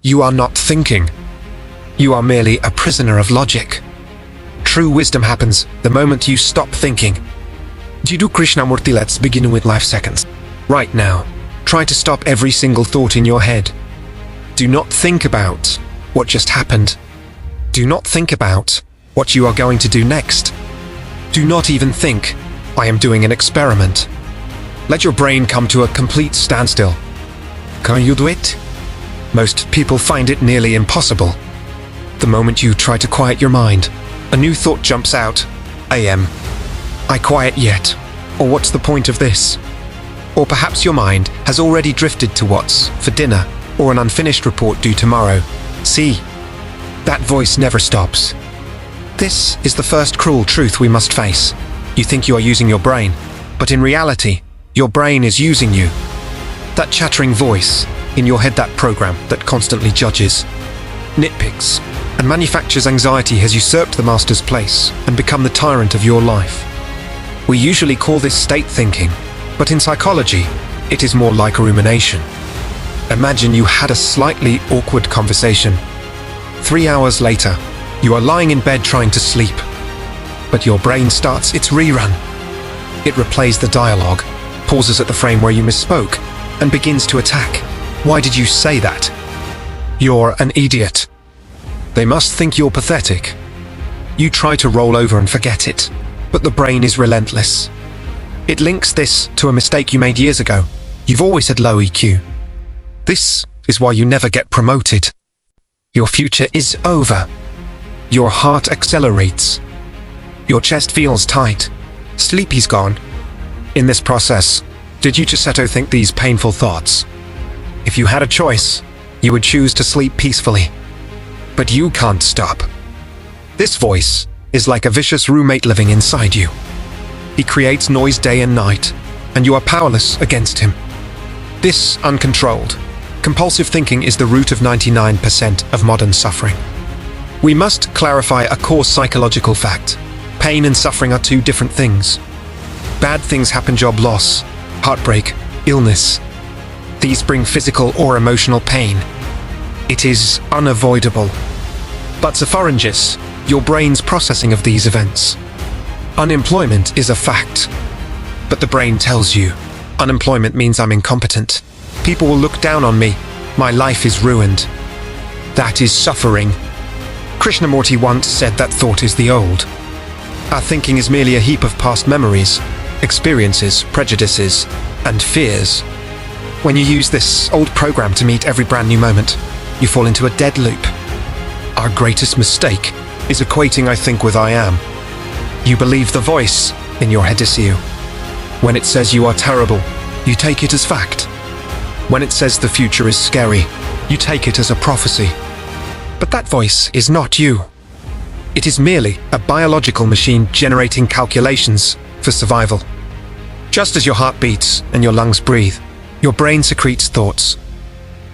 You are not thinking. You are merely a prisoner of logic. True wisdom happens the moment you stop thinking. Jiddu Krishnamurti, let's begin with 5 seconds. Right now, try to stop every single thought in your head. Do not think about what just happened. Do not think about what you are going to do next. Do not even think, I am doing an experiment. Let your brain come to a complete standstill. Can you do it? Most people find it nearly impossible. The moment you try to quiet your mind, a new thought jumps out. I quiet yet? Or what's the point of this? Or perhaps your mind has already drifted to what's for dinner, or an unfinished report due tomorrow. See, that voice never stops. This is the first cruel truth we must face. You think you are using your brain, but in reality, your brain is using you. That chattering voice in your head, that program that constantly judges, nitpicks, and manufactures anxiety has usurped the master's place and become the tyrant of your life. We usually call this state thinking, but in psychology, it is more like a rumination. Imagine you had a slightly awkward conversation. 3 hours later, you are lying in bed trying to sleep, but your brain starts its rerun. It replays the dialogue, pauses at the frame where you misspoke, and begins to attack. Why did you say that? You're an idiot. They must think you're pathetic. You try to roll over and forget it, but the brain is relentless. It links this to a mistake you made years ago. You've always had low EQ. This is why you never get promoted. Your future is over. Your heart accelerates. Your chest feels tight. Sleep is gone. In this process, did you just think these painful thoughts? If you had a choice, you would choose to sleep peacefully. But you can't stop. This voice is like a vicious roommate living inside you. He creates noise day and night, and you are powerless against him. This uncontrolled, compulsive thinking is the root of 99% of modern suffering. We must clarify a core psychological fact. Pain and suffering are two different things. Bad things happen: job loss, heartbreak, illness. These bring physical or emotional pain. It is unavoidable. But Sepharanges, your brain's processing of these events. Unemployment is a fact. But the brain tells you, unemployment means I'm incompetent. People will look down on me. My life is ruined. That is suffering. Krishnamurti once said that thought is the old. Our thinking is merely a heap of past memories, experiences, prejudices, and fears. When you use this old program to meet every brand new moment, you fall into a dead loop. Our greatest mistake is equating I think with I am. You believe the voice in your head is you. When it says you are terrible, you take it as fact. When it says the future is scary, you take it as a prophecy. But that voice is not you. It is merely a biological machine generating calculations for survival. Just as your heart beats and your lungs breathe, your brain secretes thoughts.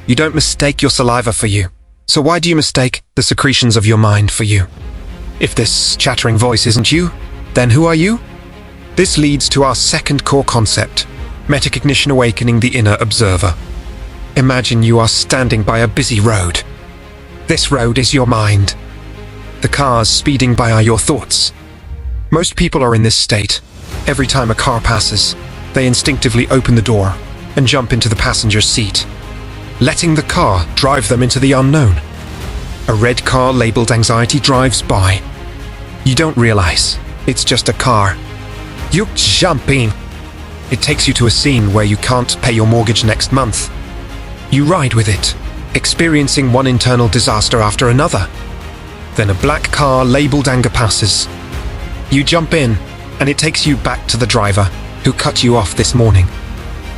You don't mistake your saliva for you. So why do you mistake the secretions of your mind for you? If this chattering voice isn't you, then who are you? This leads to our second core concept, metacognition, awakening the inner observer. Imagine you are standing by a busy road. This road is your mind. The cars speeding by are your thoughts. Most people are in this state. Every time a car passes, they instinctively open the door and jump into the passenger seat, letting the car drive them into the unknown. A red car labeled anxiety drives by. You don't realize it's just a car. You jump in. It takes you to a scene where you can't pay your mortgage next month. You ride with it, experiencing one internal disaster after another. Then a black car labeled anger passes. You jump in, and it takes you back to the driver who cut you off this morning.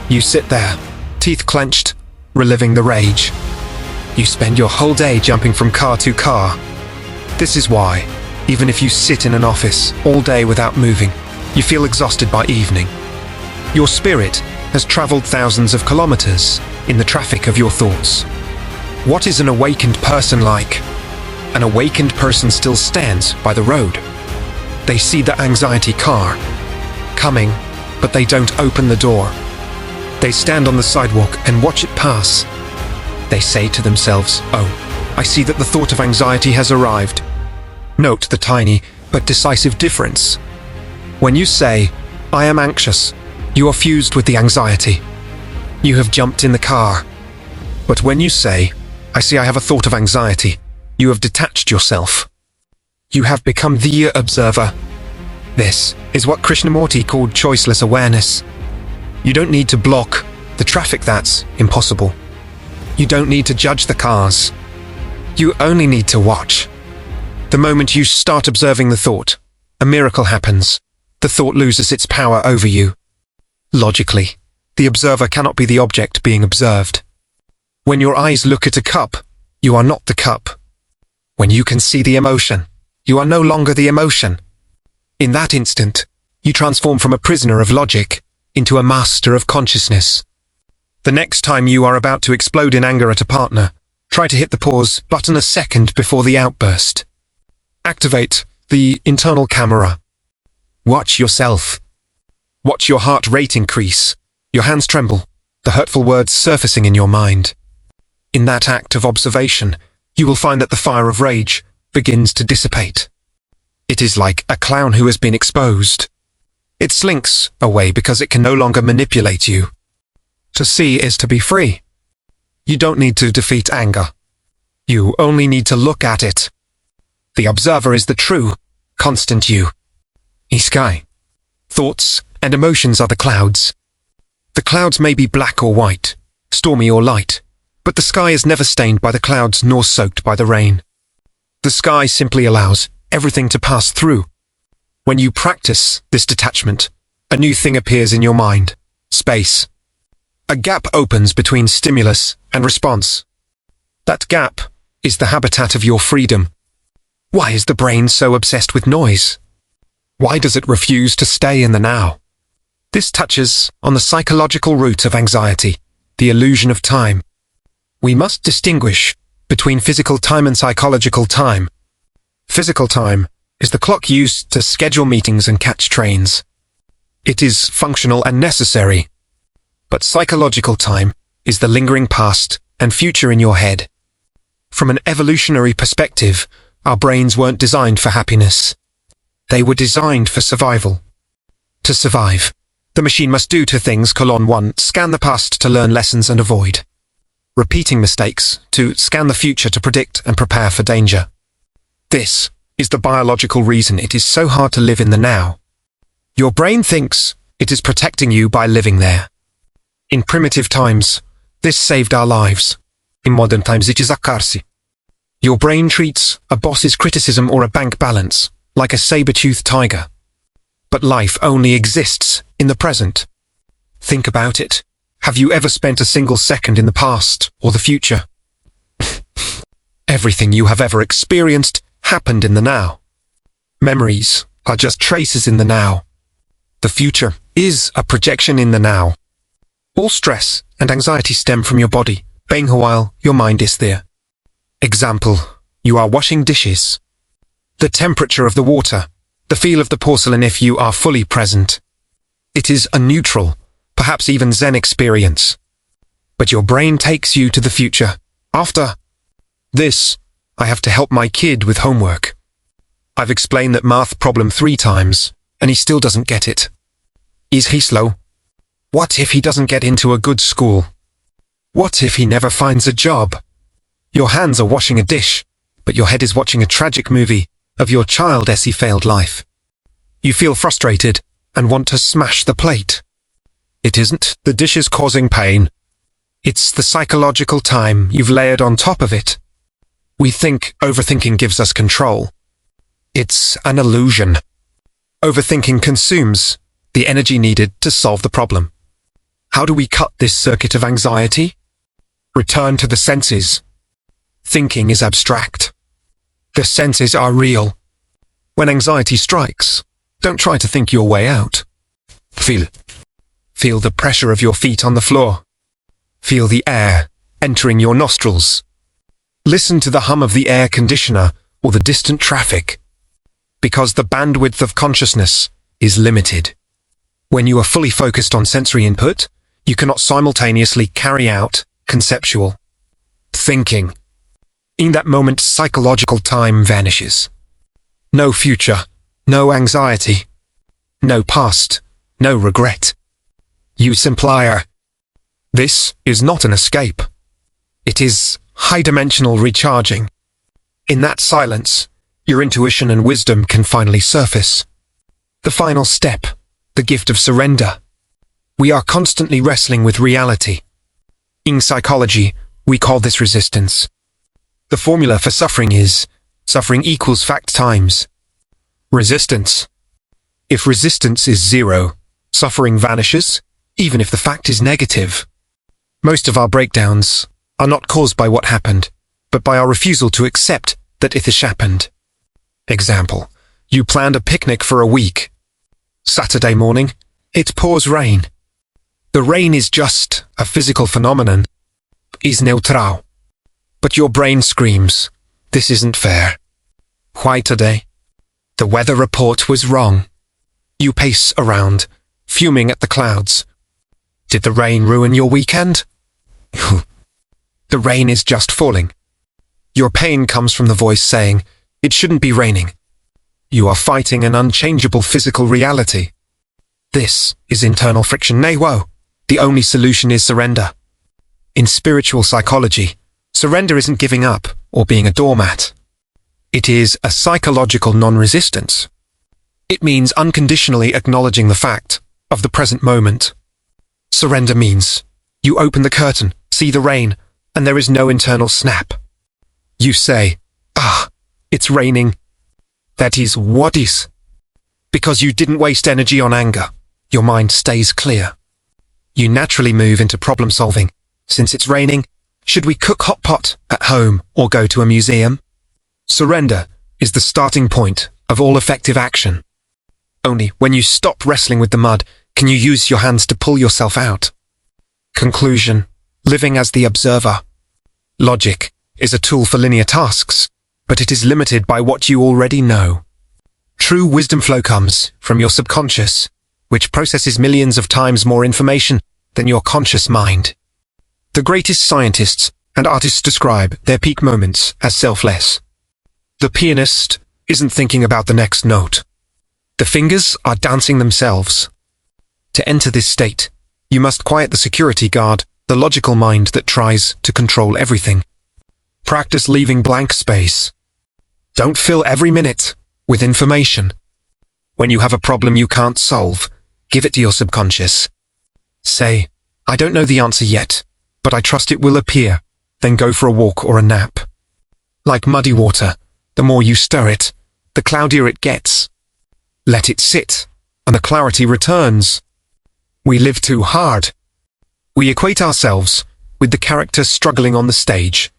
You sit there, teeth clenched, reliving the rage. You spend your whole day jumping from car to car. This is why, even if you sit in an office all day without moving, you feel exhausted by evening. Your spirit has traveled thousands of kilometers in the traffic of your thoughts. What is an awakened person like? An awakened person still stands by the road. They see the anxiety car coming, but they don't open the door. They stand on the sidewalk and watch it pass. They say to themselves, "Oh, I see that the thought of anxiety has arrived." Note the tiny but decisive difference. When you say, "I am anxious," you are fused with the anxiety. You have jumped in the car. But when you say, "I see I have a thought of anxiety," you have detached yourself. You have become the observer. This is what Krishnamurti called choiceless awareness. You don't need to block the traffic, that's impossible. You don't need to judge the cars. You only need to watch. The moment you start observing the thought, a miracle happens. The thought loses its power over you. Logically, the observer cannot be the object being observed. When your eyes look at a cup, you are not the cup. When you can see the emotion, you are no longer the emotion. In that instant, you transform from a prisoner of logic into a master of consciousness. The next time you are about to explode in anger at a partner, try to hit the pause button a second before the outburst. Activate the internal camera. Watch yourself. Watch your heart rate increase, your hands tremble, the hurtful words surfacing in your mind. In that act of observation, you will find that the fire of rage begins to dissipate. It is like a clown who has been exposed. It slinks away because it can no longer manipulate you. To see is to be free. You don't need to defeat anger. You only need to look at it. The observer is the true, constant you. Sky. Thoughts and emotions are the clouds. The clouds may be black or white, stormy or light, but the sky is never stained by the clouds nor soaked by the rain. The sky simply allows everything to pass through. When you practice this detachment, a new thing appears in your mind: space. A gap opens between stimulus and response. That gap is the habitat of your freedom. Why is the brain so obsessed with noise? Why does it refuse to stay in the now? This touches on the psychological root of anxiety, the illusion of time. We must distinguish between physical time and psychological time. Physical time is the clock used to schedule meetings and catch trains. It is functional and necessary. But psychological time is the lingering past and future in your head. From an evolutionary perspective, our brains weren't designed for happiness. They were designed for survival. To survive, the machine must do two things: 1. Scan the past to learn lessons and avoid repeating mistakes, 2. Scan the future to predict and prepare for danger. This is the biological reason it is so hard to live in the now. Your brain thinks it is protecting you by living there. In primitive times, this saved our lives. In modern times, it is akarsi. Your brain treats a boss's criticism or a bank balance like a saber-toothed tiger. But life only exists in the present. Think about it. Have you ever spent a single second in the past or the future? Everything you have ever experienced happened in the now. Memories are just traces in the now. The future is a projection in the now. All stress and anxiety stem from your body, being while your mind is there. Example: you are washing dishes. The temperature of the water, the feel of the porcelain if you are fully present. It is a neutral, perhaps even Zen experience. But your brain takes you to the future. After this, I have to help my kid with homework. I've explained that math problem 3 times, and he still doesn't get it. Is he slow? What if he doesn't get into a good school? What if he never finds a job? Your hands are washing a dish, but your head is watching a tragic movie of your child's failed life. You feel frustrated and want to smash the plate. It isn't the dishes causing pain. It's the psychological time you've layered on top of it. We think overthinking gives us control. It's an illusion. Overthinking consumes the energy needed to solve the problem. How do we cut this circuit of anxiety? Return to the senses. Thinking is abstract. The senses are real. When anxiety strikes, don't try to think your way out. Feel the pressure of your feet on the floor. Feel the air entering your nostrils. Listen to the hum of the air conditioner or the distant traffic. Because the bandwidth of consciousness is limited. When you are fully focused on sensory input, you cannot simultaneously carry out conceptual. thinking. In that moment, psychological time vanishes. No future, no anxiety, no past, no regret. You simply are. This is not an escape. It is high-dimensional recharging. In that silence, your intuition and wisdom can finally surface. The final step, the gift of surrender. We are constantly wrestling with reality. In psychology, we call this resistance. The formula for suffering is suffering equals fact times resistance. If resistance is zero, suffering vanishes, even if the fact is negative. Most of our breakdowns are not caused by what happened, but by our refusal to accept that it has happened. Example, you planned a picnic for a week. Saturday morning, it pours rain. The rain is just a physical phenomenon, is neutral. But your brain screams, this isn't fair. Why today? The weather report was wrong. You pace around, fuming at the clouds. Did the rain ruin your weekend? The rain is just falling. Your pain comes from the voice saying, it shouldn't be raining. You are fighting an unchangeable physical reality. This is internal friction. Nay, woe. The only solution is surrender. In spiritual psychology, surrender isn't giving up or being a doormat. It is a psychological non-resistance. It means unconditionally acknowledging the fact of the present moment. Surrender means you open the curtain, see the rain, and there is no internal snap. You say, it's raining. That is what is. Because you didn't waste energy on anger, your mind stays clear. You naturally move into problem solving. Since it's raining, should we cook hot pot at home or go to a museum? Surrender is the starting point of all effective action. Only when you stop wrestling with the mud can you use your hands to pull yourself out. Conclusion: living as the observer. Logic is a tool for linear tasks, but it is limited by what you already know. True wisdom flow comes from your subconscious, which processes millions of times more information than your conscious mind. The greatest scientists and artists describe their peak moments as selfless. The pianist isn't thinking about the next note. The fingers are dancing themselves. To enter this state, you must quiet the security guard, the logical mind that tries to control everything. Practice leaving blank space. Don't fill every minute with information. When you have a problem you can't solve, give it to your subconscious. Say, I don't know the answer yet, but I trust it will appear. Then go for a walk or a nap. Like muddy water, the more you stir it, the cloudier it gets. Let it sit, and the clarity returns. We live too hard. We equate ourselves with the character struggling on the stage.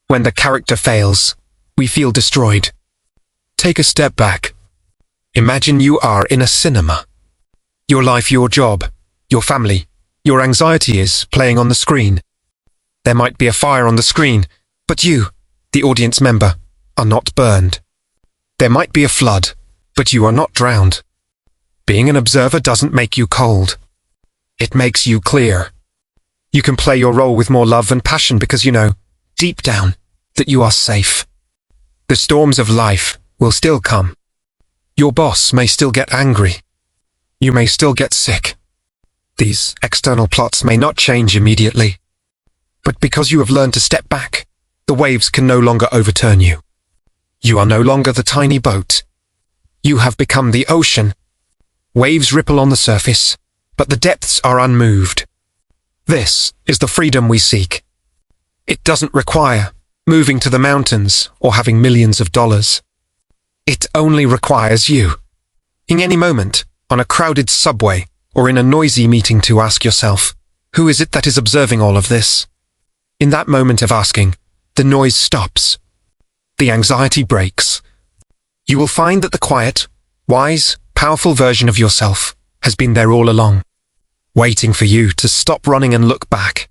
When the character fails, we feel destroyed. Take a step back. Imagine you are in a cinema. Your life, your job, your family, your anxiety is playing on the screen. There might be a fire on the screen, but you, the audience member, are not burned. There might be a flood, but you are not drowned. Being an observer doesn't make you cold. It makes you clear. You can play your role with more love and passion because you know, deep down, that you are safe. The storms of life will still come. Your boss may still get angry. You may still get sick. These external plots may not change immediately. But because you have learned to step back, the waves can no longer overturn you. You are no longer the tiny boat. You have become the ocean. Waves ripple on the surface, but the depths are unmoved. This is the freedom we seek. It doesn't require moving to the mountains or having millions of dollars. It only requires you. In any moment, on a crowded subway or in a noisy meeting, to ask yourself, who is it that is observing all of this? In that moment of asking, the noise stops. The anxiety breaks. You will find that the quiet, wise, powerful version of yourself has been there all along, waiting for you to stop running and look back.